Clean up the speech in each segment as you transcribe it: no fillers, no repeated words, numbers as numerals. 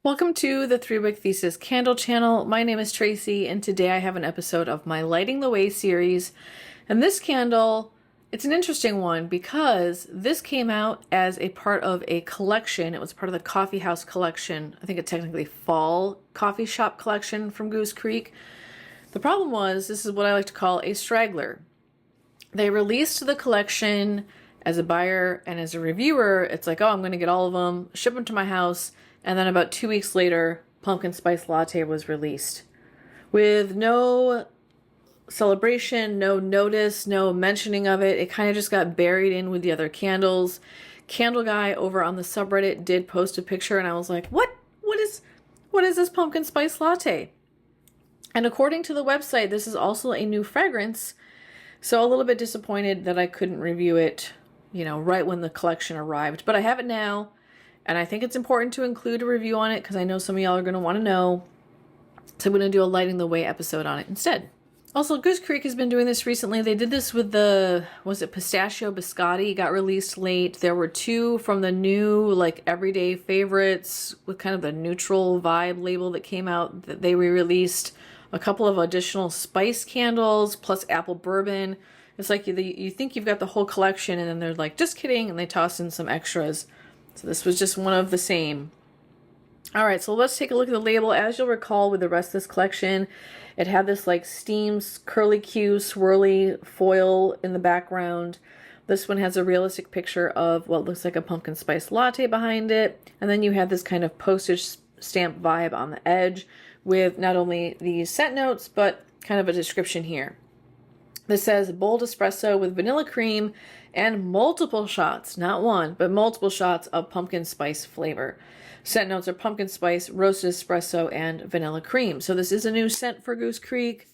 Welcome to the 3-Wick Thesis Candle channel. My name is Tracy, and today I have an episode of my Lighting the Way series. And this candle, it's an interesting one because this came out as a part of a collection. It was part of the coffee house collection. I think it's technically fall coffee shop collection from Goose Creek. The problem was, this is what I like to call a straggler. They released the collection as a buyer and as a reviewer. It's like, oh, I'm going to get all of them, ship them to my house. And then about 2 weeks later, Pumpkin Spice Latte was released. With no celebration, no notice, no mentioning of it. It kind of just got buried in with the other candles. Candle Guy over on the subreddit did post a picture, and I was like, what is this Pumpkin Spice Latte? And according to the website, this is also a new fragrance. So a little bit disappointed that I couldn't review it, right when the collection arrived. But I have it now. And I think it's important to include a review on it because I know some of y'all are going to want to know. So I'm going to do a Lighting the Way episode on it instead. Also, Goose Creek has been doing this recently. They did this with the, Pistachio Biscotti? It got released late. There were two from the new, everyday favorites with kind of the neutral vibe label that came out that they re-released. A couple of additional spice candles plus apple bourbon. It's like you think you've got the whole collection and then they're like, just kidding, and they toss in some extras. So this was just one of the same. All right, so let's take a look at the label. As you'll recall with the rest of this collection, it had this steams curly Q swirly foil in the background. This one has a realistic picture of what looks like a pumpkin spice latte behind it. And then you have this kind of postage stamp vibe on the edge with not only the scent notes, but kind of a description here. This says bold espresso with vanilla cream and multiple shots, not one, but multiple shots of pumpkin spice flavor. Scent notes are pumpkin spice, roasted espresso, and vanilla cream. So this is a new scent for Goose Creek.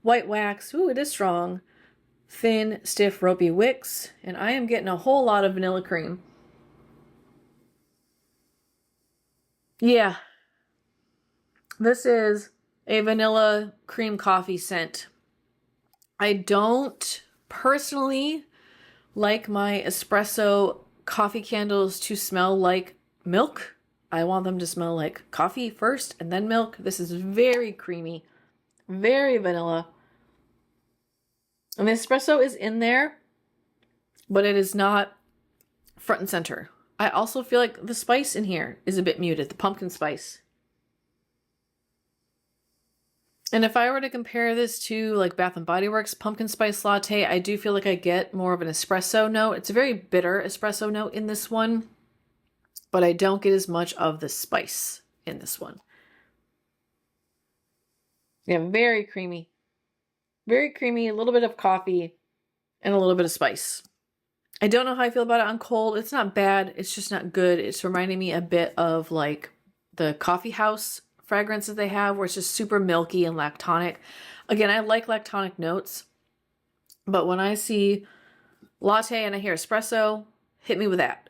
White wax, ooh, it is strong. Thin, stiff, ropey wicks. And I am getting a whole lot of vanilla cream. Yeah. This is a vanilla cream coffee scent. I don't personally like my espresso coffee candles to smell like milk. I want them to smell like coffee first and then milk. This is very creamy, very vanilla. And the espresso is in there, but it is not front and center. I also feel like the spice in here is a bit muted, the pumpkin spice. And if I were to compare this to Bath & Body Works Pumpkin Spice Latte, I do feel like I get more of an espresso note. It's a very bitter espresso note in this one, but I don't get as much of the spice in this one. Yeah, very creamy. Very creamy, a little bit of coffee, and a little bit of spice. I don't know how I feel about it on cold. It's not bad. It's just not good. It's reminding me a bit of the coffee house fragrances they have where it's just super milky and lactonic. Again, I like lactonic notes, but when I see latte and I hear espresso, hit me with that.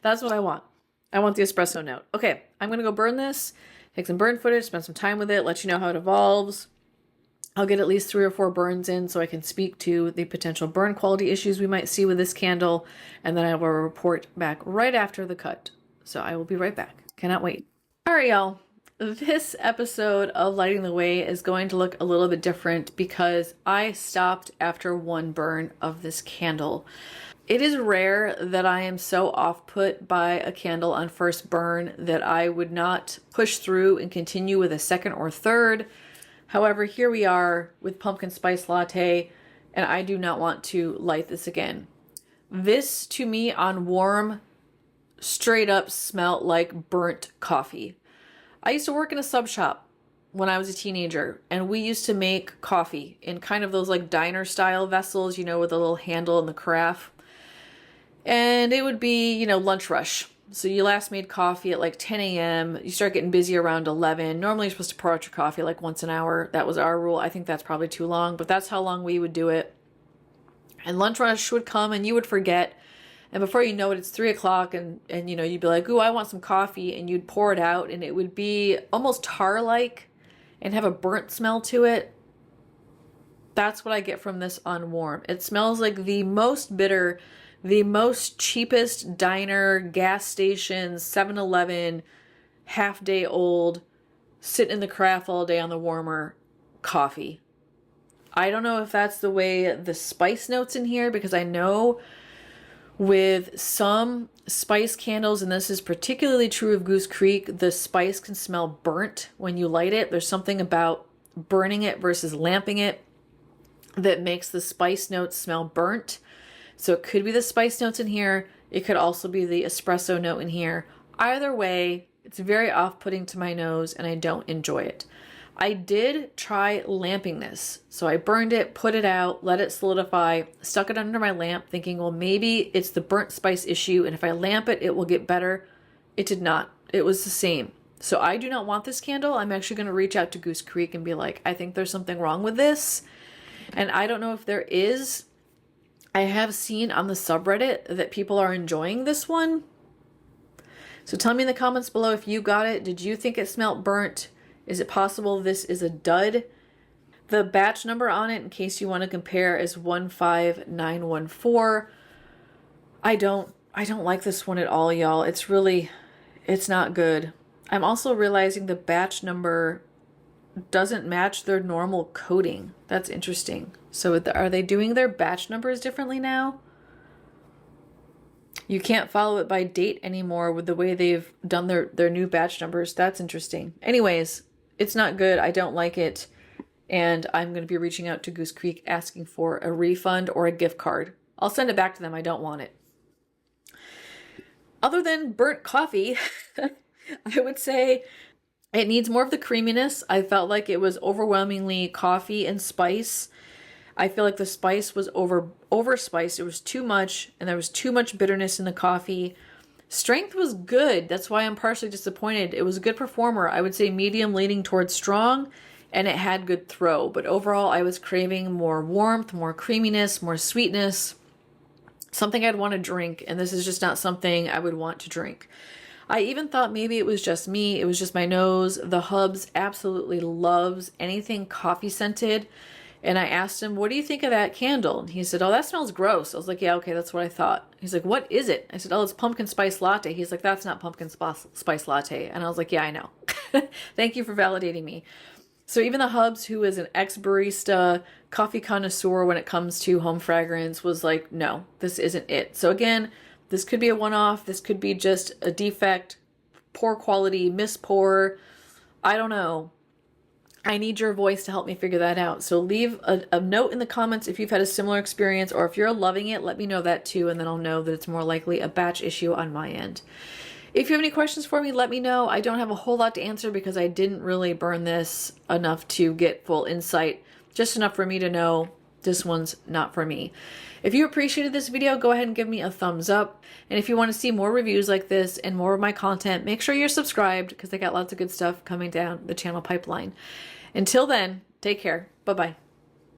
That's what I want. I want the espresso note. Okay, I'm going to go burn this, take some burn footage, spend some time with it, let you know how it evolves. I'll get at least 3 or 4 burns in so I can speak to the potential burn quality issues we might see with this candle, and then I will report back right after the cut. So I will be right back. Cannot wait. All right, y'all. This episode of Lighting the Way is going to look a little bit different because I stopped after 1 burn of this candle. It is rare that I am so off-put by a candle on first burn that I would not push through and continue with a second or third. However, here we are with Pumpkin Spice Latte, and I do not want to light this again. This, to me, on warm, straight up smelled like burnt coffee. I used to work in a sub shop when I was a teenager, and we used to make coffee in kind of those diner style vessels, with a little handle and the carafe. And it would be, lunch rush. So you last made coffee at 10 a.m. You start getting busy around 11. Normally you're supposed to pour out your coffee once an hour. That was our rule. I think that's probably too long, but that's how long we would do it. And lunch rush would come and you would forget. And before you know it, it's 3 o'clock and you'd be like, ooh, I want some coffee. And you'd pour it out and it would be almost tar-like and have a burnt smell to it. That's what I get from this on warm. It smells like the most bitter, the most cheapest diner, gas station, 7-Eleven half day old, sitting in the carafe all day on the warmer coffee. I don't know if that's the way the spice notes in here, because I know with some spice candles, and this is particularly true of Goose Creek, the spice can smell burnt when you light it. There's something about burning it versus lamping it that makes the spice notes smell burnt. So it could be the spice notes in here. It could also be the espresso note in here. Either way, it's very off-putting to my nose and I don't enjoy it. I did try lamping this. So I burned it, put it out, let it solidify, stuck it under my lamp thinking, well, maybe it's the burnt spice issue, and if I lamp it, it will get better. It did not. It was the same. So I do not want this candle. I'm actually going to reach out to Goose Creek and be like, I think there's something wrong with this. And I don't know if there is. I have seen on the subreddit that people are enjoying this one. So tell me in the comments below if you got it. Did you think it smelled burnt? Is it possible this is a dud? The batch number on it, in case you want to compare, is 15914. I don't like this one at all, y'all. It's not good. I'm also realizing the batch number doesn't match their normal coding. That's interesting. So are they doing their batch numbers differently now? You can't follow it by date anymore with the way they've done their new batch numbers. That's interesting. Anyways, it's not good. I don't like it. And I'm going to be reaching out to Goose Creek asking for a refund or a gift card. I'll send it back to them. I don't want it. Other than burnt coffee, I would say it needs more of the creaminess. I felt like it was overwhelmingly coffee and spice. I feel like the spice was over-spiced. It was too much, and there was too much bitterness in the coffee. Strength was good. That's why I'm partially disappointed. It was a good performer. I would say medium leaning towards strong, and it had good throw. But overall, I was craving more warmth, more creaminess, more sweetness, something I'd want to drink, and this is just not something I would want to drink. I even thought maybe it was just me. It was just my nose. The Hubs absolutely loves anything coffee scented. And I asked him, what do you think of that candle? And he said, oh, that smells gross. I was like, yeah, okay, that's what I thought. He's like, what is it? I said, oh, it's pumpkin spice latte. He's like, that's not pumpkin spice latte. And I was like, yeah, I know. Thank you for validating me. So even the Hubs, who is an ex-barista, coffee connoisseur when it comes to home fragrance, was like, no, this isn't it. So again, this could be a one-off. This could be just a defect, poor quality, mispour. I don't know. I need your voice to help me figure that out. So leave a note in the comments if you've had a similar experience, or if you're loving it, let me know that too, and then I'll know that it's more likely a batch issue on my end. If you have any questions for me, let me know. I don't have a whole lot to answer because I didn't really burn this enough to get full insight, just enough for me to know this one's not for me. If you appreciated this video, go ahead and give me a thumbs up. And if you want to see more reviews like this and more of my content, make sure you're subscribed because I got lots of good stuff coming down the channel pipeline. Until then, take care. Bye-bye.